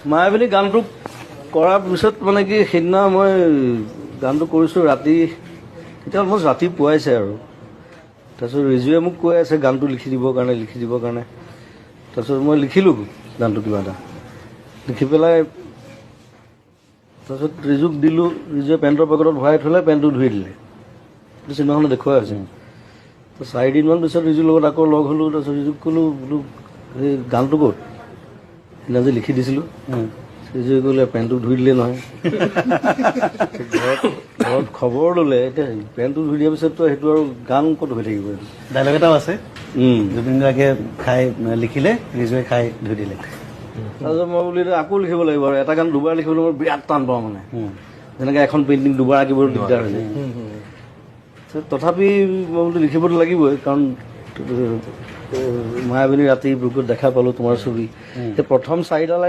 মায়াবিনী গানটো কৰাৰ পিছত মানে কি সেইদিনা মই গানটো কৰিছোঁ ৰাতি, এতিয়া অলমষ্ট ৰাতি পুৱাইছে আৰু তাৰপিছত ৰিজুৱে মোক কৈ আছে গানটো লিখি দিবৰ কাৰণে তাৰপিছত মই লিখিলোঁ গানটো কিবা এটা লিখি পেলাই তাৰপিছত ৰিজুক দিলোঁ। ৰিজুৱে পেণ্টৰ পকেটত ভৰাই থ'লে, পেণ্টটো ধুই দিলে। চিনেমাখনত দেখুৱাই আছে। তো 4 দিনমান পিছত ৰিজুৰ লগত আকৌ লগ হ'লোঁ। তাৰপিছত ৰিজুক ক'লোঁ বোলো এই গানটো ক'ত, সেইদিনা যে লিখি দিছিলোঁ। ৰিজুৱে ক'লে পেণ্টটো ধুই দিলে নহয়। ঘৰত খবৰ ল'লে, এতিয়া পেণ্টটো ধুই দিয়াৰ পিছততো সেইটো আৰু গান ক'ত হৈ থাকিব। ডাইলগ এটাও আছে, জুবিন গাৰ্গে খাই লিখিলে, ৰিজুৱে খাই ধুই দিলে। তাৰপিছত মই বোলো আকৌ লিখিব লাগিব আৰু এটা গান দুবাৰ লিখিবলৈ মই বিৰাট টান পাওঁ মানে, যেনেকৈ এখন পেইণ্টিং দুবাৰ আঁকিবলৈ দিগদাৰ হৈ যায়। তথাপি মই বোলো লিখিবতো লাগিবই, কাৰণ মায়াবিনী ৰাতি বুকুত দেখা পালোঁ তোমাৰ ছবি। প্ৰথম 4টা লাইন